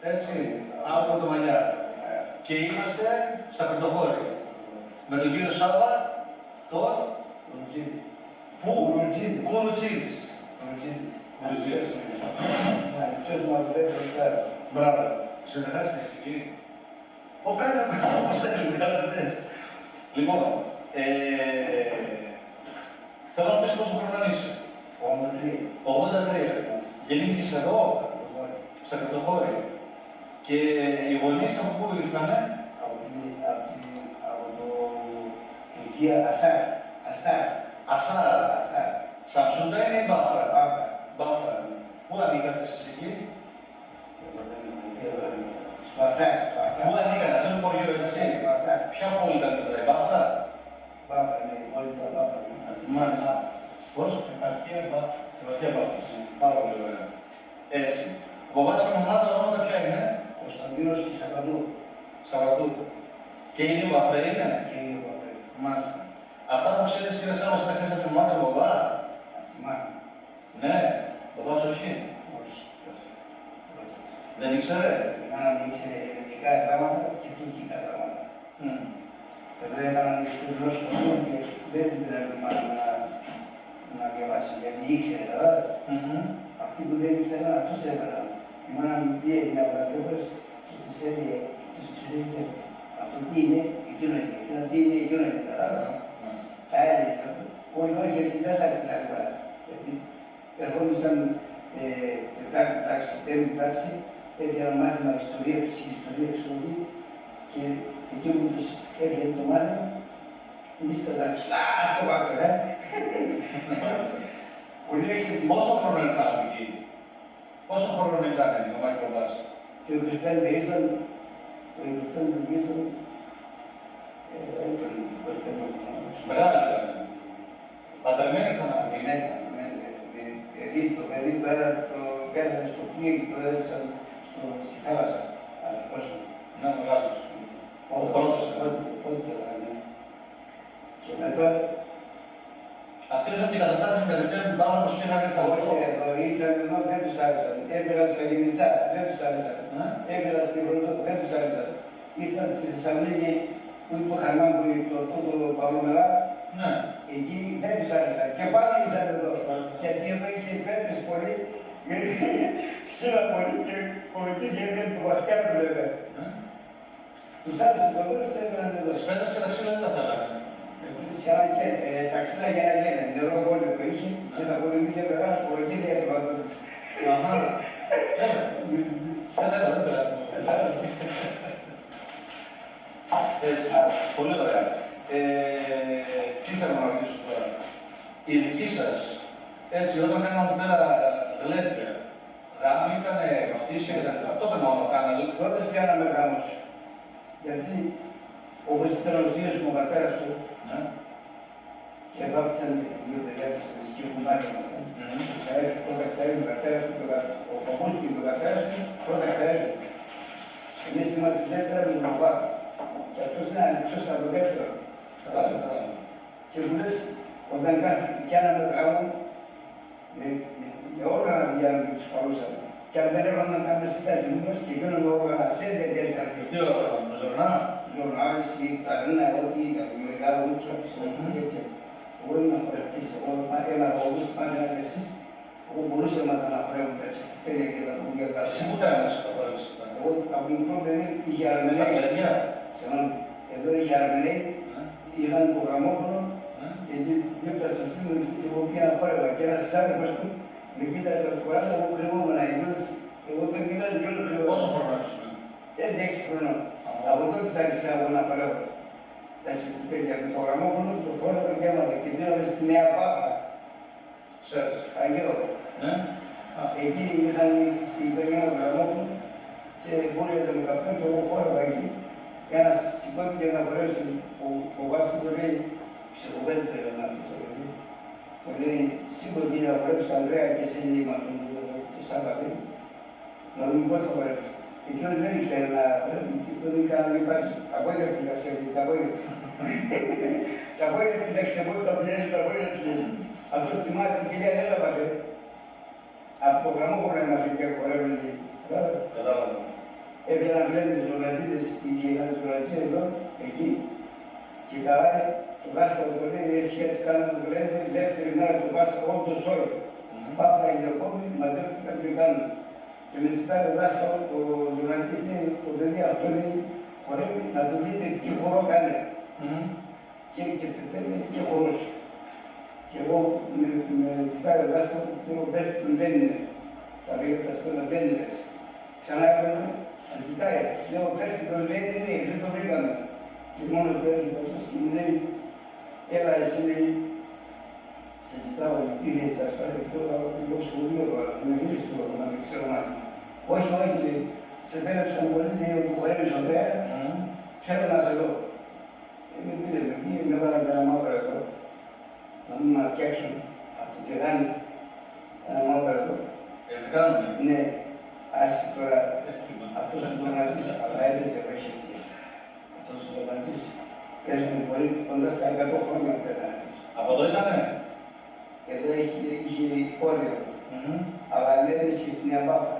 Έτσι, από το Μαγιά. Και είμαστε στα Πρωτοχώρια. Με τον κύριο Σάβα, τον Πού? Κουρουτζίδης. Μπράβο. Συνεργάστηκες εκεί. Κάνε όπως τα ελληνικά λεπτές. Λοιπόν, θέλω να πεις πόσο χρόνο είσαι. 83. Γεννήθηκες εδώ, στα Πρωτοχώρια. Και οι γονείς από πού ήρθανε? Από το Τουρκία, Ασάρ. Σαμσούντα είναι η Μπάφρα. Μπάφρα. Πού ανήκατε εσείς εκεί? Στο Ασάρ. Πού ανήκατε, αυτό είναι χωριό έτσι? Ποια πόλη ήταν εδώ, η Μπάφρα? Μπάφρα, ναι, η πόλη ήταν Μπάφρα. Μάλιστα. Πώς? Επαρχία Μπάφρα. Επαρχία Μπάφρα, πάρα πολύ ωραία. Έτσι. Ο παπάς και η μαμά τα ονόματα ποια είναι? Κωνσταντίνος και Σαββατού. Σαββατού. Και είναι Μπαφρέ είναι? Και είναι Μπαφρέ. Μάλιστα. Αυτά που ξέρεις κύριε Σάβα, τα ξέρεις από τη μάνα του μπαμπά? Από τη μάνα. Ναι. Μπαμπάς όχι? Όχι. Δεν ήξερε? Η μάνα μου ήξερε ελληνικά γράμματα και τουρκικά γράμματα. Εδώ έκαναν στο γλώσσο και δεν την πήραν τη μάνα να διαβάσει, γιατί ήξερε, κατάλαβες. Αυτοί που δεν ήξεραν, αυτούς έβαλαν. Η μάνα μου πήγε μια βραδιόπες και τους έλεγε, τους ξέρετε, αυτό τι είναι, εκείνο είναι, τι είναι, εκείνο είναι, κατάλαβα. Τα έλεγες αυτό. Όχι, εσύ δεν θα έρθεις άλλη φορά. Γιατί ερχόντουσαν τετάρτη τάξη, πέμπτη τάξη, έπαιρναν μάθημα ιστορία, φυσική ιστορία, εξοχή και εκεί που τους έπαιρνε το μάθημα, λίσταζαν, στο βάθο, Πολύ έξυπνοι. Πόσο χρόνο ήρθαν εκεί? Πόσο χρόνο ήταν η μαμά και ο μπαμπάς? Το 25 ήρθαν, Μεγάλη ήταν. Παντρεμένοι ήρθαν από εκεί. Ναι, το παιδί το ένα το πέρασαν στο πλοίο και το έδωσαν στη θάλασσα. Ναι, μεγάλος. Ο πρώτος ήταν. Και μετά... Αυτοί ήρθαν και καταστάθηκαν κατευθείαν την πάρα πως πήγαν ήρθαν. Όχι, ήρθαν εδώ, δεν τους άρεσαν. Έπαιραν στα Γενιτσά, δεν τους άρεσαν. Έπαιραν στη Ροδό, δεν τους άρεσαν. Ήρθαν στη Θεσσαλονίκη που είναι το Χανάν που είναι το Παυλομερά. Εκεί δεν τους άρεσαν. Και πάλι ήρθαν εδώ. Γιατί εδώ είχε πέτρες πολύ, ξύλα πολύ και εκεί γίνεται το βαθιά που λέμε. Τους άρεσε το λόγο και έπαιραν εδώ. Τις πέτρες και τα ξύλα δεν τα θέλανε. Τα ξύλα για να γίνει, νερό πόλη που είχε και τα πολυδίδια μεγάλα σποροκίδια έφυγαν. Αχα. Δεν πειράζει. Έτσι, πολύ ωραία. Τι θέλω να ρωτήσω τώρα. Η δική σας, έτσι, όταν κάναμε εδώ πέρα γλέντρια, γάμοι ήταν βαφτίσια και τα λοιπά. Τότε μόνο κάνατε. Τότε πιάναμε γάμους. Γιατί, όπως ήταν ο θείος μου, ο πατέρας του, και βάφτισαν δύο παιδιά της και κουμπάρια μας. Πρώτα ξέρει ο πατέρας του, ο παππούς και ο πατέρας του, πρώτα ξέρει. Εμείς είμαστε δεύτερα με τον παπά. Και αυτός είναι ανοιχτός από το δεύτερο. Και μου λες, όταν κάναμε γάμο, με όργανα βγαίναμε και τους παλούσαμε. Και αν δεν έβαλαν να κάνουμε συστάσεις μας και γίνονται όργανα, δεν θα έρθει. Τι όργανα, με ζωρνά? Ζωρνάδες, η καρίνα, ό,τι, η μεγάλο μούτσο, η τέτοια. Εγώ ήμουν χορευτής, εγώ ένα γόγος, πάνε να εσείς, εγώ μπορούσα να τα αναφέρω τέτοια. Θέλει και να πούμε για τα... Εσύ που κάνεις το χορεύεις αυτά? Εγώ από μικρό παιδί είχε αρμενέι. Στα παιδιά? Εδώ είχε αρμενέι, είχαν το γραμμόφωνο και δίπλα στο σύμβολο και εγώ πήγα χόρευα και ένας ξάδερφος του με κοίταζε από το κοράδι, εγώ κρυβόμουν, εγώ τον κοίταζε και όλο κρυβόμουν. Πόσο χρόνο ήσουν? 5-6 χρονών. Από τότε άρχισα εγώ να χορεύω. Για το γραμμόφωνο το χόρευα και έμαθα και πήγαμε στη Νέα Πάπα. Ξέρεις. Αγιώ. Εκεί είχαν στην γειτονιά το γραμμόφωνο και βούλευε το καπνό και εγώ χόρευα εκεί. Ένας σηκώθηκε να χορεύσει, ο Βάσκος το λέει, ψυχοβέλτο να πει το παιδί. Το λέει, σήκω να χορεύσει ο Ανδρέα και εσύ είπα το Σάββατο. Να δούμε πώς θα χορεύσει. Εκείνος δεν ήξερε να χορεύει, τον είχαν να υπάρχει. Τα πόδια του κοίταξε, τα πόδια του. Τα πόδια του κοίταξε πώς τα πιέζει, τα πόδια του. Αυτός θυμάται την κυρία δεν τα βάζει. Από το γραμμόφωνο έμαθε και χορεύει. Κατάλαβα. Έπαιρναν πλέον τις ζωγρατζίδες, η γυναίκα ζωγρατζίδα εδώ, εκεί. Και καλάει το δάσκαλο το λέει, εσύ έτσι κάνουν το λέτε, δεύτερη μέρα του Πάσχα, όντως όλοι. Πάπλα οι διακόπτοι μαζεύτηκαν και κάνουν. Και με ζητάει ο δάσκαλο, ο ζωγρατζής λέει, το παιδί αυτό λέει, χορεύει να του δείτε τι χορό κάνει. Και τέλει και χορός. Και εγώ με ζητάει ο δάσκαλο, λέω, πες του δεν είναι. Τα λέγεται τα σπέρα δεν είναι. Ξανά έπαιρνε, συζητάει, λέω, πες του δεν είναι, δεν το βρήκαμε. Και μόνο του έρχεται αυτός και μου λέει, έλα εσύ λέει, συζητάω με τι λέει, σας πάρει τώρα, εγώ σχολείο τώρα, με γύρισε τώρα, να μην ξέρω μάθημα. Όχι, όχι, λέει, σε πέρεψαν πολύ, λέει, ότι χορεύεις ωραία, θέλω να σε δω. Με πήρε με εκεί, με έβαλαν ένα μαύρο εδώ, να μην με φτιάξουν από το τηγάνι, ένα μαύρο εδώ. Έτσι κάνουμε. Ναι, άσυ τώρα, αυτός ο ζωγραφής, αλλά έπαιζε όχι έτσι. Αυτός ο ζωγραφής, παίζουν πολύ, κοντά στα 100 χρόνια πέθανε. Από εδώ ήτανε. Εδώ είχε κόρυο, αλλά δεν είχε στην Ιαμπάπα.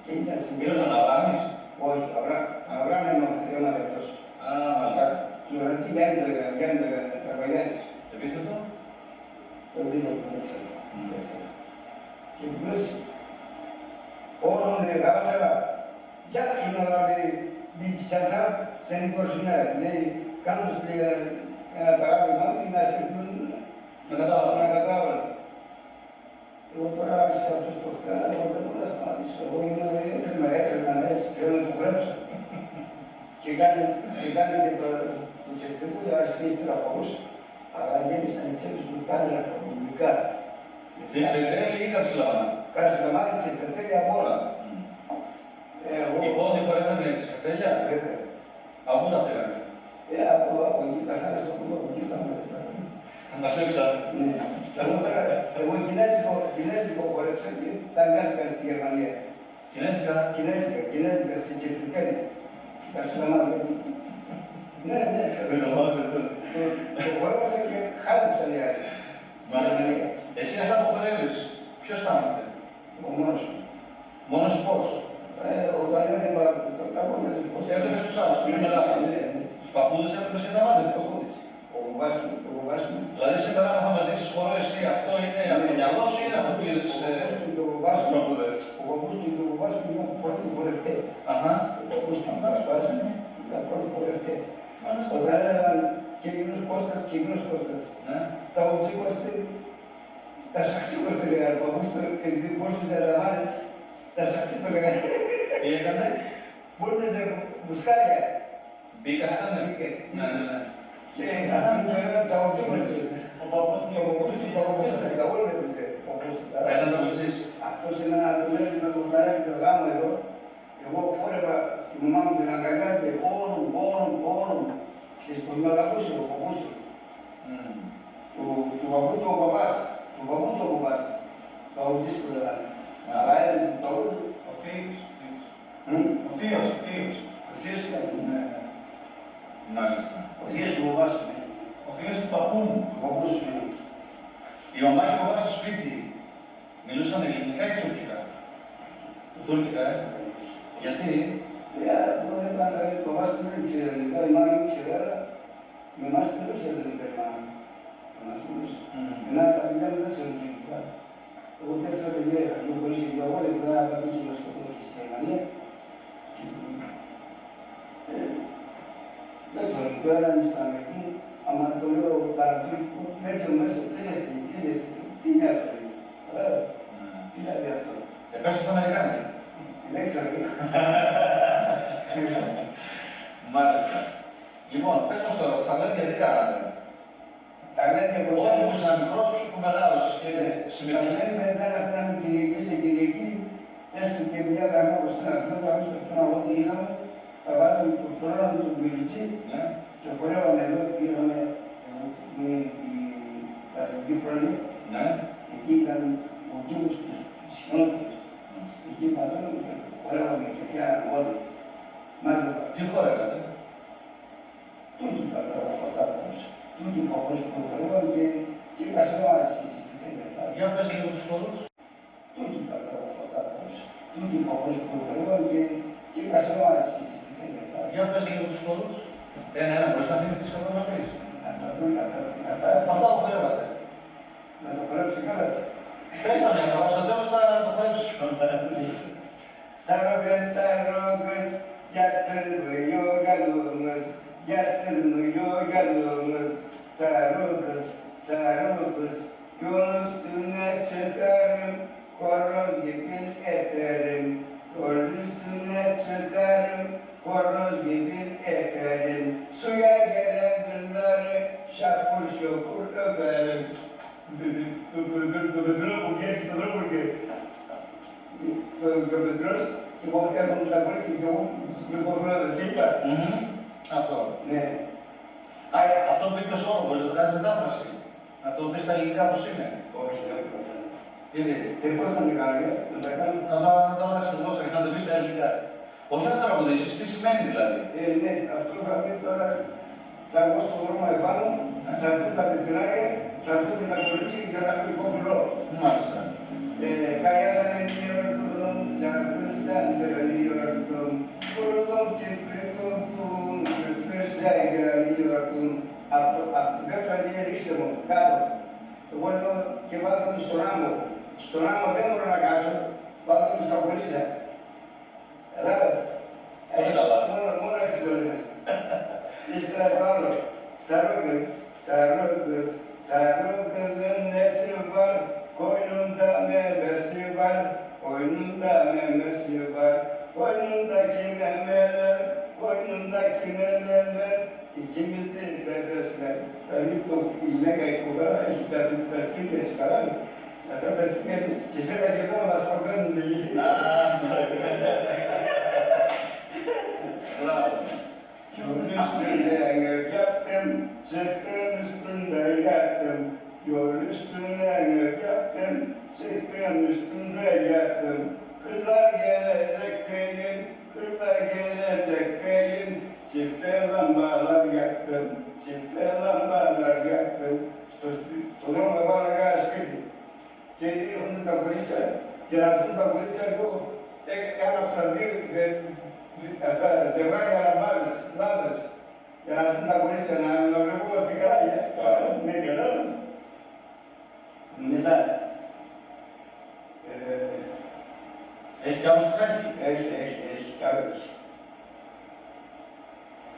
Και ήταν Κύριος Αναβράμης. Όχι, Αναβράμη έμαθε αυτός. Α, μάλιστα. Ζωγραφή Γιάννη Καρβαγιάννης. Επίθετο. Το επίθετο δεν ξέρω. Και πλούς, όλων γάλασα, φτιάξουν να λέει, διτσιτσαντά σε 20 μέρες. Λέει, κάνοντας ένα παράδειγμα, να σκεφτούν Να καταλάβω. Εγώ τώρα άρχισα αυτός το φτιάχνω, εγώ δεν μπορώ να σταματήσω. Εγώ ήθελα να έτσι, θέλω να το γράψω. Και κάνει και το τσεφτικό, άρχισε ύστερα χωρούς, αλλά γέμισαν οι τσέπες μου πάλι republiικά. Τσεφτετέλη ή Καρσιλαμάνη. Καρσιλαμάνη, τσεφτετέλη απ' όλα. Οι πόντοι χορεύανε τσεφτετέλια. Βέβαια. Από πού τα πήρανε. Από εκεί τα χάρισα, από εκεί τα μάθηκα. Ανασέψα. Εγώ κινέζικο χορέψα και τα αγκάστηκα στη Γερμανία. Κινέζικα, σε τσεφτετέλη. Στην Καρσιλαμάνη. Ναι. Δεν το μάθατε τώρα. Το χορεύασα και χάθησα οι άλλοι. Μάλιστα. Εσύ αυτά που χορεύεις, ποιος τα έμαθε. Ο μόνος μου. Μόνος σου πώς. Όταν έμενε τα πόδια του πώς Έβλεπες τους άλλους, τους μεγάλους. Τους παππούδες έβλεπες και τα μάθηκες. Ο μπαμπάς μου. Δηλαδή σήμερα αν θα μας δείξεις χορό εσύ, αυτό είναι από το μυαλό σου ή είναι αυτό που είδες Ο μπαμπάς στους του παππούδες. και ο μπαμπάς του ήταν πρώτοι χορευτέ. Αχα. Ο παππούς του και ο μπαμπάς μου ήταν πρώτοι χορευτέ. Μάλιστα. Όταν έλεγαν και γύρω Κώστας και γύρω Κώστας. Ναι. Τα οτσίκωστε, τα σαχτσίκωστε λέγανε. Ο παππούς του επειδή μπορούσε να λαμβάνεις, τα σαχτσίκω λέγανε. Τι έκανε. Μπορούσε μπουσκάρια. Μπήκαστανε. Ναι. Και αυτοί που έλεγαν τα οτσίκωστε. Ο παππούς του τα οτσίκωστε, τα όλα έπαιζε. Ήταν το εξής. Αυτός είναι ένα δουλεύει με το φαράκι το γάμο εδώ. Εγώ φόρευα στη μαμά μου την αγκαλιά και όρον. Ξέρεις πως με αγαπούσε ο παππούς του. Του παππού του ο παπάς. Του παππού του ο παπάς. Τα οδείς που λέγανε. Αλλά έλεγε τα όδη. Ο θείος. Ο θείος. Ο θείος ήταν. Μάλιστα. Ο θείος του παπάς μου. Ο θείος του παππού μου. Του παππού σου. Η μαμά και ο παπάς στο σπίτι μιλούσαν ελληνικά ή τουρκικά. Τουρκικά, Γιατί. Το παπάς του δεν ήξερε ελληνικά, η μάνα δεν ήξερε, αλλά με εμάς μιλούσε ελληνικά η μάνα. Με εμάς μιλούσε. Εμένα τα παιδιά μου δεν ξέρουν ελληνικά. Εγώ 4 παιδιά είχα, δύο πολύ σε δύο όλα, και ένα πατήχη μας σκοτώθηκε στη Γερμανία. Δεν ξέρω, το έναν στην Αμερική, άμα το λέω παρατουρκικό, τέτοιο μέσα, τι είναι αυτό, τι είναι αυτό. Πες στους Αμερικάνοι. Δεν ξέρω. Μάλιστα. Λοιπόν, πες μας τώρα, στα Γαλλία τι κάνατε. Τα λέτε από Όχι που ήσουν μικρός, που μεγάλωσες και συμμετείχες. τα λέτε δεν έπαιρναμε Κυριακή σε Κυριακή, έστω και μια γραμμή όπως ένα, δύο γραμμές από τον ό,τι είχαμε, τα βάζαμε το πρόγραμμα του Μπιλιτζή και χορεύαμε εδώ, είχαμε η αστική πρόνοια, εκεί ήταν ο Τζίμος της Συνότητας. Εκεί μαζεύαμε και χορεύαμε και πιάναμε όλοι. Τι χορεύατε. Τούτικα τα μπορούσα. Τούτικα όπως που χορεύαμε και κασεβάζει και έτσι τέλεια. Για πες λίγο τους χορούς. Τούτικα τα μπορούσα. Τούτικα όπως που χορεύαμε Και κασόμα έτσι τι θέλει. Για πες λίγο τους χώρους. Ένα, μπορείς να θυμηθείς какво να πεις. Αυτά που θέλετε. Να το χορέψει καλά. Πες τα μια φορά, στο τέλος θα το χορέψεις. Sarıgız sarıgız yatırmıyor yalımız, yatırmıyor yalımız. Sarıgız sarıgız yol üstüne çıkarım, horoz gibi eterim. Yol üstüne çıkarım, horoz gibi eterim. Suya gelen kızları şapur şapur öperim. Το Πετρός, λοιπόν, έχουν τα κόλληση και εγώ να τα σύμπα. Αυτό. Ναι. Αυτό που είπες όρο, μπορείς να το κάνεις μετάφραση. Να το πεις στα ελληνικά πώς είναι. Όχι, δεν μπορώ. Γιατί. Πώς θα με κάνω, να τα κάνω. Να το αλλάξεις τη γλώσσα και να το πεις στα ελληνικά. Όχι να το τραγουδήσεις, τι σημαίνει δηλαδή. Ναι, αυτό θα πει τώρα, θα βγω στον δρόμο επάνω, θα έρθουν τα πετράρια, θα έρθουν και τα κορίτσια και θα κάνουν κόκκινο. Μάλιστα. Kayaların yurdum, çarpırsan ölüyordum. Vurdum tükürdüm, tükürse görüyordum. Abdülgafariye ρίξτε μου κάτω. Εγώ λέω και βάλτε μου στον άμμο. Στον άμμο δεν μπορώ να κάτσω, βάλτε μου στα κολύσια. Κατάλαβες. Μόνο έτσι μπορεί. Ύστερα πάνω. Sarıgız, sarıgız, sarıgızın nesi var? Koynunda memesi var, koynunda memesi var. Koynundaki memeler, koynundaki memeler, ikimizi de besler. Tabii bu iğne kayıklara işte bir beslik geçsalar. Hatta beslik geçs, kişi de gelmem basmaktan değil. Yolun üstünde ev yaptım, çıktım üstünde yattım. Yol üstüne ev yaptım, çıktım üstünde yattım. Kızlar gelecek deyin, kızlar gelecek deyin. Çifte lambalar yaktım, çifte lambalar yaktım. Στον με βάλω ένα σπίτι και ήρθαν τα κορίτσια και να έρθουν τα κορίτσια εγώ έγραψα αυτά ζευγάρια λάμπες για να έρθουν τα κορίτσια να βλέπουμε στην καράγια. Ναι, κατάλαβες. Μετά. Έχει κι άλλο στο χάκι. Έχει κάποιος.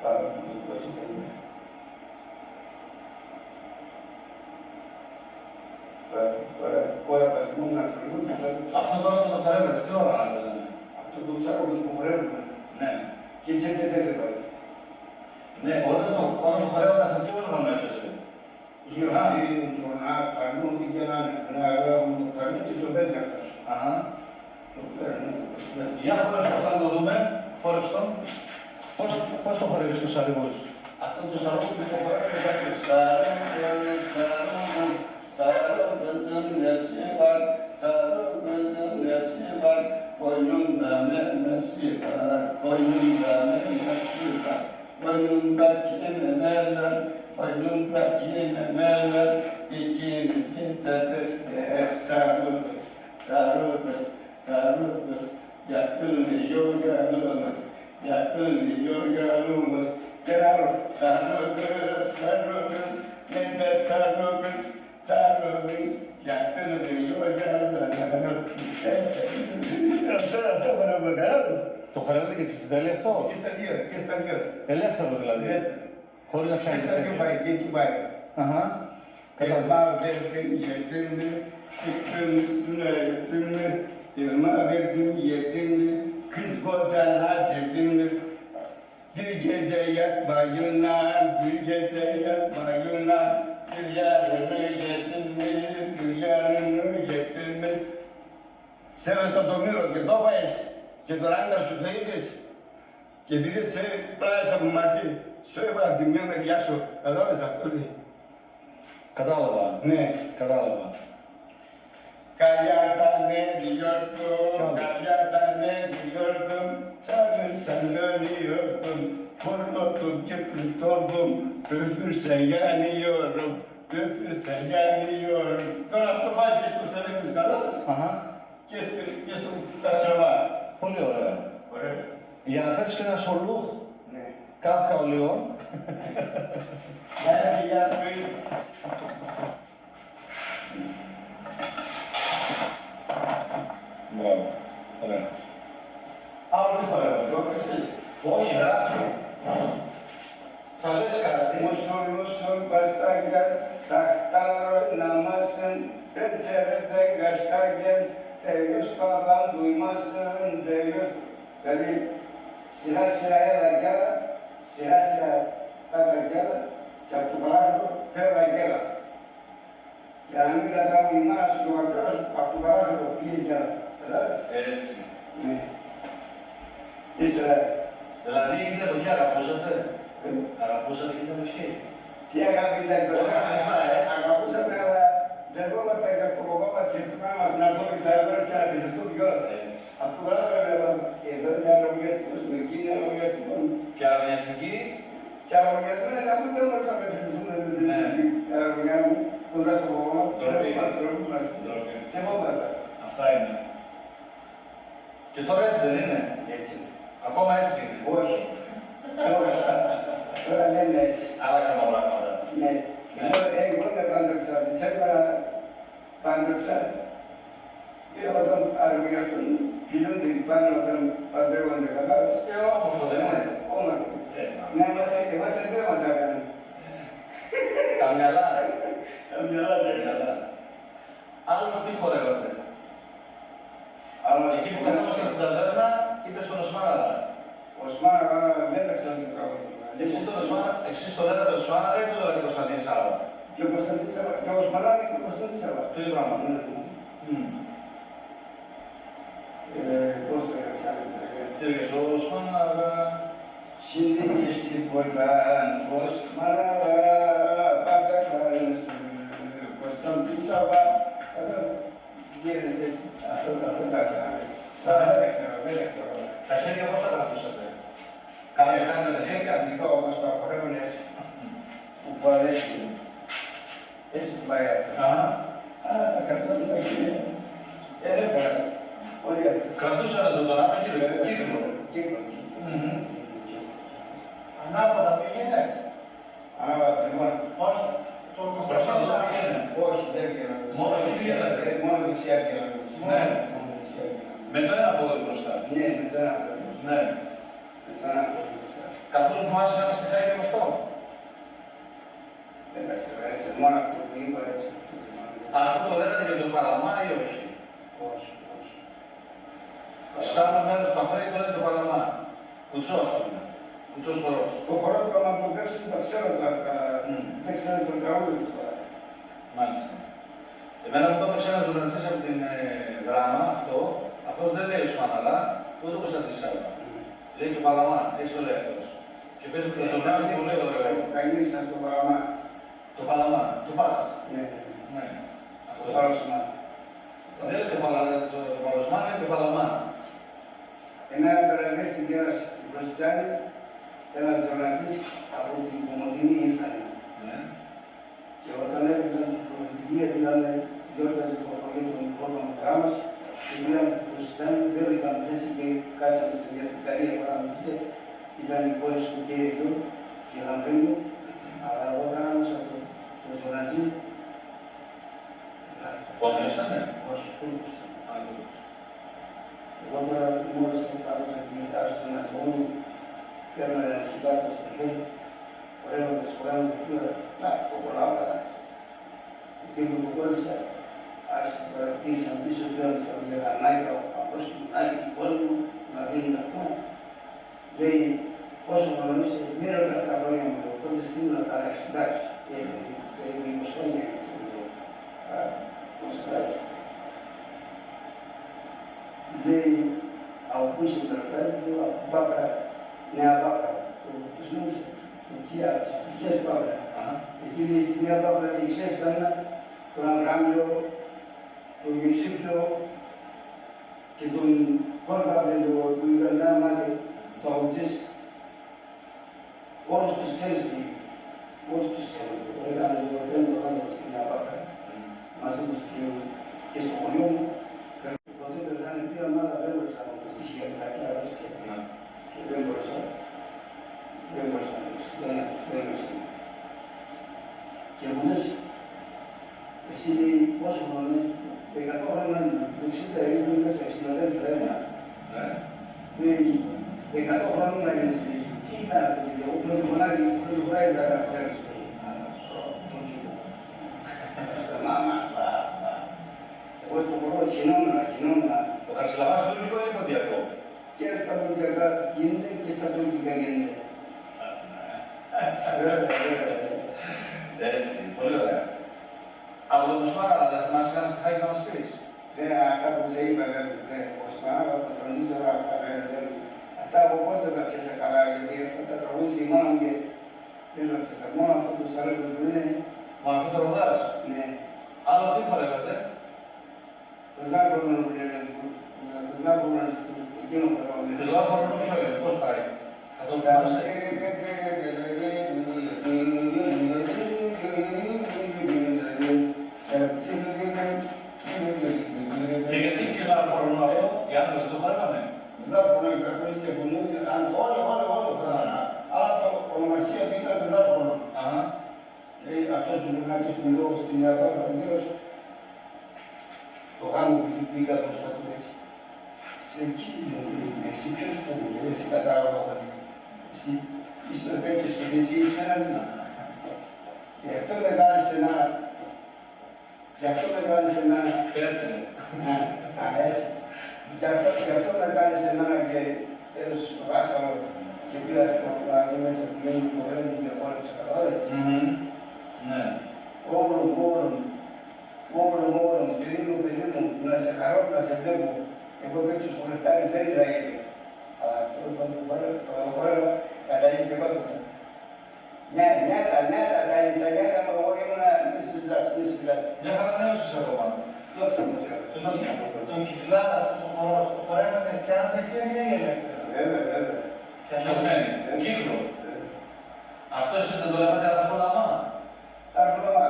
Πάμε να το δώσει. Τώρα τα θυμούν να κρυβούν. Αυτό τώρα το χορεύετε, τι ώρα να παίζανε. Αυτό το ψάκο που χορεύουμε. Ναι. Και έτσι δεν πάει. Ναι, όταν το χορεύονταν σε τι ώρα να έπαιζε. Να καλούν τι και να έχουν το καλή και το παίζει αυτός. Αχα. Το παίρνει. Για χορεύεις το να το δούμε. Χόρεψε τον. Πώς το χορεύεις το σαρίγος. Αυτό το σαρίγος που το χορεύει κάτι. Sarıgızın nesi var, sarıgızın nesi var, koynunda memesi var, koynunda memesi var. Koynundaki memeler, koynundaki memeler, ikimizin tepesinde hep sarıgız, sarıgız, sarıgız. Yakılmıyor yanımız, yakılmıyor yanımız. Sarıgız, sarıgız, ne de sarıgız. Sarıgız, yakılmıyor yanımız. Αυτά para μεγάλος. Το χορεύετε και στην τέλεια αυτό. Και στα δύο. Ελεύθερο δηλαδή. Χωρίς να Και πιάνεις στα δύο πάει, και εκεί πάει. Αχα. Elma verdim yedin mi, çıktım üstüne yedin mi, elma verdim yedin mi, kız kocana dedin mi, bir gece yatmayına, bir gece yatmayına, bir yarını yedin mi, bir yarını yedin mi. Σέβεσαι στον Τομήρο και εδώ πάες και τον άντρα σου το είδες και επειδή σε πλάσαμε μαζί, σου έβαλα τη μια μεριά σου, κατάλαβες αυτό λέει. Κατάλαβα. Ναι. Κατάλαβα. Καλιά τα διόρτων, καλιά τα διόρτων, τσάβεσαν διόρτων, φορτώτων και πλουτώδων, πέφυρσε γιάννιόρων, πέφυρσε γιάννιόρων. Τώρα αυτό πάει και στους Ελλήνους καλάς Αχα. και στο Κασαβά. Πολύ ωραία. Ωραία. Για να πέτσεις και ένα σολούχ Ναι. κάθηκα ο λίγο. Για να πει. Μπράβο. Ωραία. Άλλο τι χορεύω, το εσείς. Όχι, γράφει. Θα λες κάτι. Μουσουλούσουν παστάκια, ταχτάρο να μάσεν, πετσέρετε γαστάκια, τέλειος παπάντου ημάσεν, τέλειος. Δηλαδή, σειρά σειρά έλα κι άλλα, σειρά σειρά πάτα κι άλλα, και από το παράθυρο φεύγα κι άλλα. Για να μην κατράβει η μάνα σου και ο πατέρας, από το παράθυρο πήγε κι άλλα. Καταλάβες. Έτσι. Ναι. Ύστερα, Δηλαδή εκείνη την εποχή αγαπούσατε. Αγαπούσατε εκείνη την εποχή. τι αγάπη ήταν το Όλα τα λεφτά, αγαπούσαμε, αλλά λεγόμαστε και από το κομμάτι μας και το πράγμα μας να έρθουμε στα Ελλάδα και να επιζητούμε κιόλας. Έτσι. Από το παράθυρο λέγαμε, εδώ είναι αερομοιαστικός, με εκεί είναι αερομοιαστικό. Και αερομοιαστική. Και αερομοιασμένα να πούμε δεν μπορούσαμε να επιζητούμε με την αερομοιασμή κοντά στο κομμάτι μας. Ντροπή. μας. Σεβόμαστε. Αυτά είναι. Και τώρα έτσι δεν είναι. Έτσι είναι. Ακόμα έτσι είναι. Όχι. Όχι. Τώρα δεν είναι έτσι. Άλλαξαν τα πράγματα. Ναι. Εγώ δεν πάντρεψα. Της έκανα πάντρεψα. Και όταν αργιαστούν, φιλούνται πάνω όταν παντρεύονται καλά. Όμορφο δεν είναι. Όμορφο. Έτσι. Ναι, εμάς δεν μας έκαναν. Τα μυαλά. Τα μυαλά Τα μυαλά. Άλλο τι χορεύατε. Αλλά Εκεί που καθόμασταν στην ταβέρνα, είπες στον Οσμάνα. ο Σμάνα δεν τα ξέρω τι τραγούδι. Εσύ το λέγατε ο Οσμάνα ή το λέγατε Κωνσταντίνη Σάβα. Και ο Κωνσταντίνης Σάβα, και ο Σμαράκη και ο Κωνσταντίνης Σάβα. Το ίδιο πράγμα. Πώς το έφτιανε. Τι έλεγες, ο Οσμάνα. Συνδίκες στην πόρτα, ο Σμάνα, πάντα χαρές, Κωνσταντίνης Σάβα. Γύρες έτσι, αυτό τα έκανα έτσι. Δεν ξέρω. Τα χέρια πώς τα κρατούσατε. Κάνετε τα χέρια. Αντικό όπως τα χορεύουν έτσι. Που πάει έτσι. Έτσι πάει αυτό. Τα κρατάνε τα χέρια. Έφερα. Ωραία. Κρατούσατε στον άπλο κύκλο. Κύκλο. Ανάποδα πήγαινε. Ανάποδα τριμών. Όχι. Το Μπροστά του Κωνσταντίνο. πήγαινε. Όχι, δεν πήγαινα. Μόνο εκεί πήγαινατε. Μόνο δεξιά πήγαινα. Ναι. Μόνο δεξιά πήγαινα. Με το ένα πόδι μπροστά. Ναι, με το ένα πόδι. Ναι. Με το ένα πόδι μπροστά. Καθόλου θυμάσαι ένα στιχάκι με αυτό. Δεν τα ξέρω έτσι. Μόνο αυτό που είπα έτσι. Αυτό το λέγατε για το Παλαμά ή όχι. Όχι, όχι. Σε άλλο μέρος του Αφρέη το λένε το Παλαμά. Κουτσό αυτό είναι. Κουτσός χορός. Το χορό του άμα το παίξουν τα ξέρω δεν ξέρω το τραγούδι του τώρα. Μάλιστα. Εμένα μου το έπαιξε ένας ζωγραφιστής από την Δράμα, αυτός δεν λέει Σουάναλα, ούτε ο Κωνσταντίνης Σάβα. Λέει το Παλαμά, έτσι το λέει αυτός. Και παίζει το ζωγράφι πολύ ωραίο. Τα γύρισα στο Παλαμά. Το Παλαμά, το Πάλας. Ναι, Ναι, αυτό. το Παλασμά. Δεν λέει το Παλασμά, λέει το Παλαμά. Εμένα παραδέχτηκε ένας στην Προσιτσάνη, ένας ζωγραφιστής από την Κομωτινή ήρθανε. Ναι. Και όταν έπαιζαν την Κομωτινή, πήγανε, διόρθαζε το χωριό των κόρπων γράμμας και πήγαμε στην Προσιτσάνη, βρήκαν θέση και κάτσαμε στην διαπιτσαρία παραμονήσε. Ήταν οι κόρες του και εδώ και λαμπρίνου, αλλά εγώ θα άμεσα το ζωγραφιστή. Πόντιος ήταν. Όχι, Τούρκος. Εγώ τώρα μόλις έφτασα και άρχισα στον αθμό μου, παίρνω ένα χιλιάρικο στο χέρι, χορεύοντας, πήγα, το κολλάω κατάξει. Εκεί που το κόλλησα, άρχισα τώρα, πήγησαν πίσω, πήγαν στα διαγανάκια, ο παππούς του μουνάκι, η κόρη μου, να δίνει αυτό. Λέει, όσο γνωρίζει, μην ρωτάς τα χρόνια μου, τότε σίγουρα τα 60, περίπου 20 χρόνια, το σκράκι. Λέει, από πίσω τα ρωτάει, από Πάπρα, Νέα Πάπρα, τους νόμους, τις πτυχές Πάπρα. Εκεί λέει, στη Νέα Πάπρα, λέει, ξέρεις κανένα, τον Αβράμιο, τον Ιωσήφιο και τον Κόρπαβλε, που ήταν ένα μάτι, το αγωγής. Όλους τους ξέρεις, λέει, όλους τους ξέρεις. Ήταν λίγο 5 χρόνια στη Νέα Πάπρα, μαζί τους και στο χωριό μου. Πήραμε άλλα βέβαια από το στοιχείο για τα αρρώστια. Και και μου λες, εσύ πόσο χρόνο είναι, 100 χρόνια, 60 είναι μέσα, 60 χρόνια. Ναι. 100 χρόνια να γίνεις, τι θα είναι το παιδί, εγώ πρώτη φορά είδα να φέρεις τον κύριο. Μάμα, εγώ στο χώρο χεινόμουν. Το Χαρσιλαμάς στο τουρκικό ή ποντιακό? Και στα ποντιακά γίνεται και στα τουρκικά γίνεται. Έτσι, πολύ ωραία. Από τον Κοσμάρα, θα θυμάσαι κανένα στιχάκι να μας πεις? Αυτά που σε είπα, ο Κοσμάρα, ο Κωνσταντίνος, αυτά από πώς δεν τα πιάσα καλά, γιατί αυτά τα τραγούδια η μάνα μου και δεν τα πιάσα. Μόνο αυτό το σαρέμπο που είναι. Μόνο αυτό το ροδάς? Ναι. Άλλο τι χορεύετε? Το Ζάκρονο που λένε, το Ζάκρονο εκείνο που λέγαμε. Το Ζάκρονο ποιο είναι, πώς πάει? Θα το θυμάσαι? Και γιατί και Ζάκρονο αυτό, οι άντρες το χορεύανε? Ζάκρονο, οι Ζάκρονες και πουλούνται, όλοι, αλλά το ονομασία του ήταν το Ζάκρονο. Αυτός ο γυμνάτης που εδώ στην Ελλάδα, το κάνουμε πήγα μπροστά του έτσι. Σε εκείνη εσύ ποιος ήταν, εσύ κατάλαβα, εσύ είσαι το τέτοιος και εσύ είσαι ένα. Και αυτό μεγάλησε ένα, Έτσι. έτσι. Και αυτό μεγάλησε ένα και τέλος το βάσκαμε και πήρα στο μαζί μέσα που μένει το βρέμι και χώρεψε καταλάβες. Ναι. Όλων, παιδί μου, να σε χαρώ, να σε βλέπω. Εγώ τέτοιος χωρετάρι δεν θα είναι. Αλλά όταν το χορεύα, καταλήγει και πάθησα. Νιάτα, τα νιάτα, εγώ ήμουνα μέσα στις δράσεις. Μια χαρά νέωσες ακόμα. Δόξα μου, Τον Κισλάνα, αυτός ο χορός, το χορεύανε και αν δεν γίνει ή ελεύθερα. βέβαια. Πιασμένη, κύκλο. Αυτό εσείς δεν το λέγατε αρφολαμά? Αρφολαμά.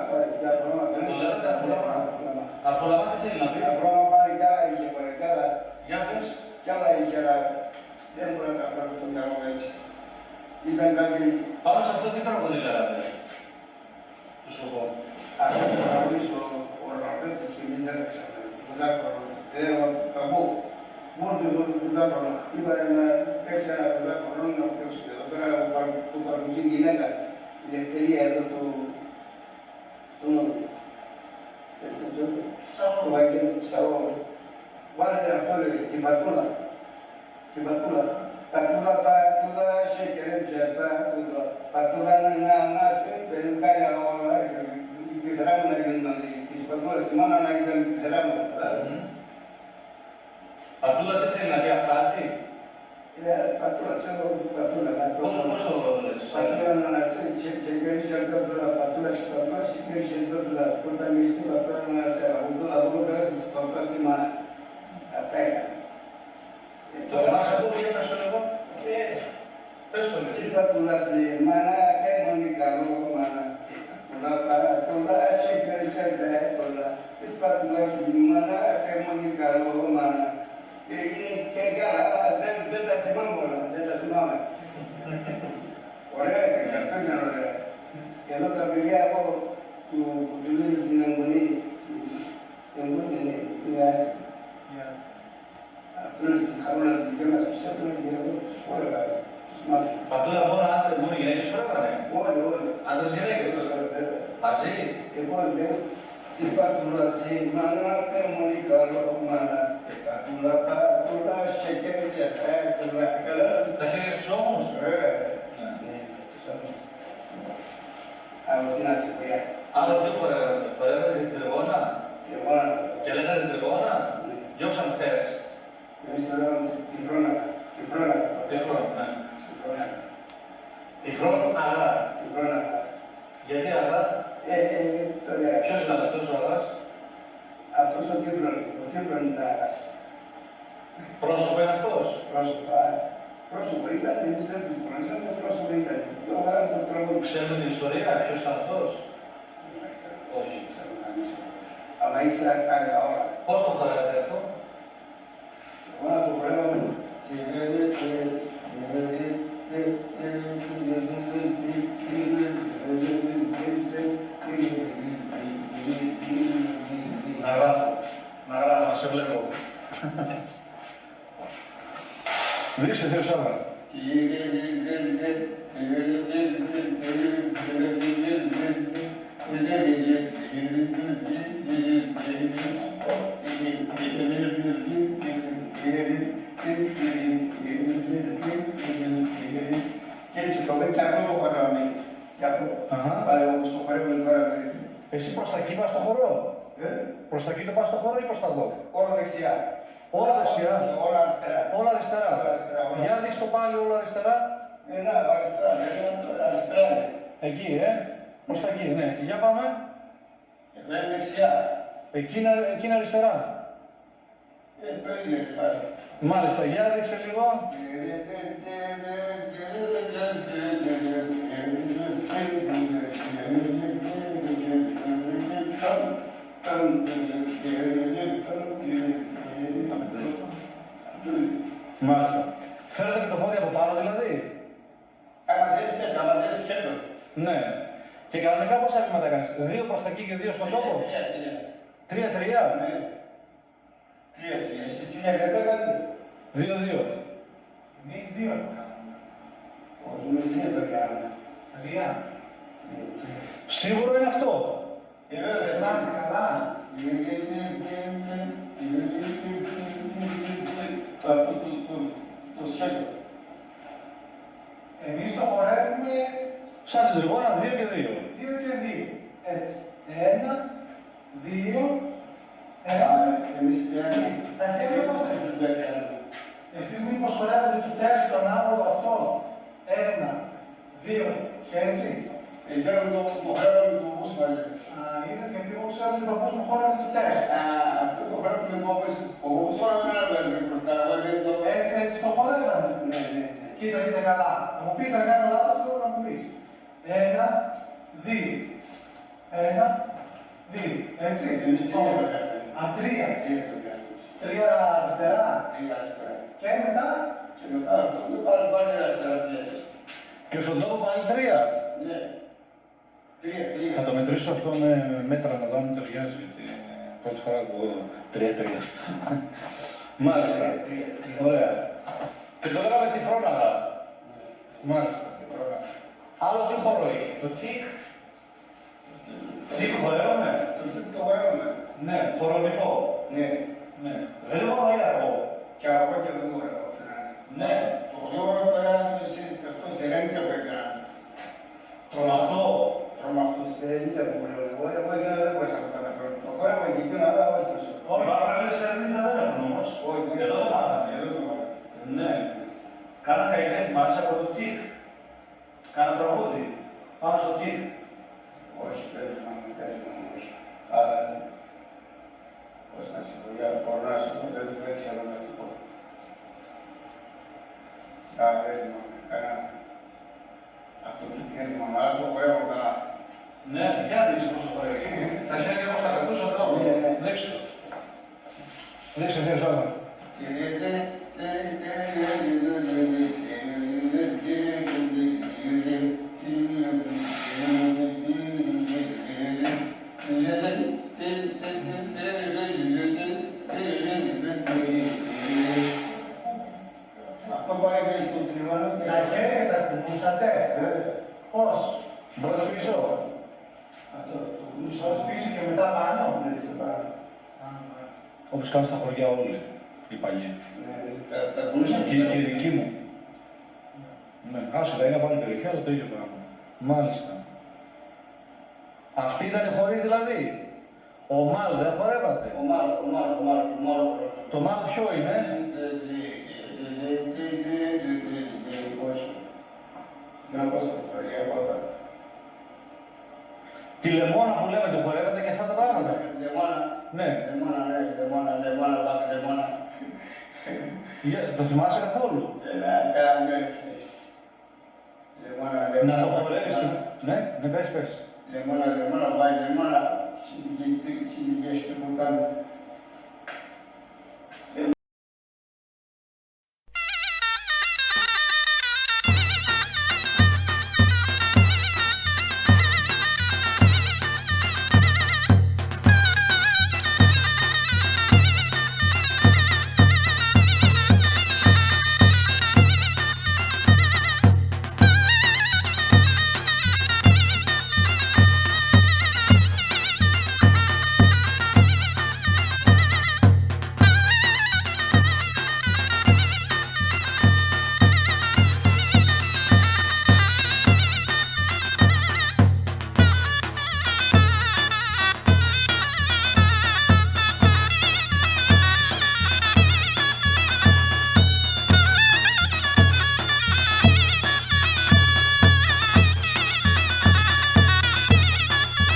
Το λέγατε αρφολαμά. Αρφολαμά τι θέλει να πει? Αρφολαμά πάλι κι άλλα είχε, Για πες. κι άλλα είχε, αλλά δεν μπορώ να τα βρω στο μυαλό μου έτσι. Ήταν κάτι. Πάνω σε αυτό τι τραγούδι λέγατε? Του σκοπό. Αυτό το τραγουδίσω ο Ραπέστης και εμείς δεν έξαμε. Θέλω να πω. Μόνο το δάκρυο χτύπανε να παίξει ένα δάκρυο να παίξει. Εδώ πέρα του παρκουγεί γυναίκα. Η ελευθερία εδώ του Βαγγέλη του Σαόλου. Βάλε αυτό την πατούλα. Πατούλα, σεκερέψε, πατούλα να σε περικάρια όλα. Πιδράμουν να γίνουν τις πατούλες, τη μάνα να ήταν πιδράμουν. Πατούλα τι θέλει να πει αφράτη? Πατούλα, ξέρω πατούλα. Πώς το λες? Πατούλα να σε κερδίσει πατούλα, σε κερδίσει πατούλα. Όταν μισθού πατούλα να σε από εδώ πέρασε τις πατούλα στη μάνα. Αυτά ήταν. Το θυμάσαι αυτό που είπες το λίγο? Πες το λίγο. Της πατούλας στη μάνα και μόνοι καλό μάνα. Πατούλα, σε κερδίσει πατούλα. Της πατούλας στη μάνα και μόνοι καλό μάνα. Και καλά, δεν τα θυμάμαι όλα, δεν τα θυμάμαι. Ωραία ήταν και αυτό ήταν ωραία. Και εδώ τα παιδιά από που δουλεύει την αιμονή, είναι άσχημα. Αυτό είναι στην χαρούλα της δικές μας, τους έπαιρνε και εγώ τους χόρευα, τους μάθηκα. Πατούλα μόνο οι γυναίκες χορεύανε? Όλοι. Άντρες γυναίκες? Μαζί? Εγώ λέω, της πατούλας η μάνα, αιμονή καλό μάνα. Πατούλα, σεκέριτσα, πατούλα. Τα χέρια στους ώμους? Από την Ασυπρία. Άλλο τι χορεύατε την τριγώνα? Και λέγατε την τριγώνα? Διώξαμε χθες. Εμείς το λέγαμε την πρόνοια. Τυφρόν αγρά. Γιατί αγρά? Ποιος ήταν αυτός ο αγράς? Αυτός ο Τύφρον ήταν αγράς. Πρόσωπο είναι αυτός? Πρόσωπο ήταν, εμείς δεν τους γνωρίσαμε, πρόσωπο ήταν. Το αγρά το τραγούδι. Ξέρουμε την ιστορία, ποιος ήταν αυτός? Όχι. Αλλά ήξερα τα άλλα όλα. Πώς το χορεύατε αυτό? Εγώ να το χορεύαμε. Δείξτε Θεό Σάβα. Και έτσι το και αυτό το χορεύαμε. Και αυτό. Πάλι όπως το χορεύουμε τώρα. Εσύ προς τα εκεί πας στο χορό. Προς τα εκεί το πας στο χορό ή προς τα εδώ. Όλα δεξιά. Όλα δεξιά. Όλα αριστερά. Όλα αριστερά. Για δείξτε το πάλι όλα αριστερά. Ναι, αριστερά. Αριστερά. Εκεί, προς τα εκεί, ναι. Για πάμε. Εδώ είναι δεξιά. Εκεί είναι αριστερά. Το ίδιο είναι πάλι. Μάλιστα, για δείξε λίγο. Μάλιστα. Φέρετε και το πόδι από πάνω δηλαδή. Άμα θέλεις έτσι, άμα θέλεις σκέτο. Ναι. Και κανονικά πόσα βήματα κάνεις. 2 προς τα εκεί και 2 στον τόπο. 3-3. Ναι. 3-3. Εσύ 3 δεν κάνετε. 2-2. Εμείς δύο το κάνουμε. Όχι, εμείς 3 το κάνουμε. 3. Σίγουρο είναι αυτό. Βέβαια, Ετάζει καλά. Το σχέδιο. Εμείς το χορεύουμε Σαν την τριγώνα 2 και 2. 2 και 2. Έτσι. 1, 2, 1. Εμείς Τα χέρια πώς δεν είναι. Εσείς μήπως χορεύετε το τέρι στον άποδο αυτό. 1, 2 και έτσι. Θέλουμε το χορεύουμε το μπούς μαζί. Είδες γιατί εγώ ξέρω ότι ο παππούς μου χόρευε το τέρι. Αυτό το χορεύουμε ο μπούς όλα μέρα βέβαια μπροστά. Έτσι το χορεύαμε. Ναι. Κοίτα, καλά. Θα μου πεις αν κάνω λάθος, θέλω να μου πεις. 1, 2. 1, 2. Έτσι. Εμείς τι θα κάνουμε. 3. 3 αριστερά. Και μετά. Και μετά πάλι αριστερά πιέζεις. Και στον τόπο πάλι 3. Ναι. 3. Θα το μετρήσω αυτό με μέτρα να δω αν ταιριάζει, γιατί πρώτη φορά ακούω 3-3. Μάλιστα. Ωραία. Και το λέγαμε τη φρόναγα. Μάλιστα. Άλλο τι χορό έχει. Το τικ. Τικ χορεύαμε. Το χορεύουμε. Ναι, χορονικό. Ναι. Γρήγορο ή αργό. Και αργό και γρήγορο. Ναι. Το γρήγορο τώρα αυτό σε ρέντσα που έκανα. Τρομακτό. Τρομακτό σε ρέντσα που λέω. Εγώ δεν μπορούσα να το καταφέρω. Το χόρευα και εκείνο αλλά όχι τόσο. Οι Βαφραγίδες σε ρέντσα δεν έχουν όμως. Εδώ το μάθαμε. Ναι. Κάνα καηδέ, μ' άρεσε από το τικ. Κάνα τραγούδι. Πάνω στο τικ. Όχι, δεν θυμάμαι, όχι. Αλλά, πώς να σου πω, για μπορώ να σου πω, δεν ξέρω να σου πω. Αλλά δεν θυμάμαι, κανένα. Από το τικ δεν θυμάμαι, αλλά το χορεύω καλά. Ναι, για δείξε πώς το χορεύει. Τα χέρια πώς τα κρατούσα τώρα. Δείξτε το. Δείξτε ποιος άλλο. Αυτό πάει και στο τριβάνο. Τα χέρια τα κουμπούσατε. Πώς. Μπρος πίσω. Αυτό το κουμπούσα. Πώς πίσω και μετά πάνω. Ναι, στο πάνω. Όπως κάνουν στα χωριά όλοι οι παλιοί. Τα κουμπούσα. Και η δική μου. Ναι, άσε τα είναι από άλλη περιοχή, αλλά το ίδιο πράγμα. Μάλιστα. Αυτή ήταν η χωρή δηλαδή. Ο Μάλ δεν χορεύατε. Ο Μάλ. Το Μάλ ποιο είναι. Τη λεμόνα που λέμε, το χορεύατε και αυτά τα πράγματα. Ναι. Το θυμάσαι καθόλου. Να το χορεύεις. Ναι, πες. Λεμόνα, πάει λεμόνα, συλλογιστή που ήταν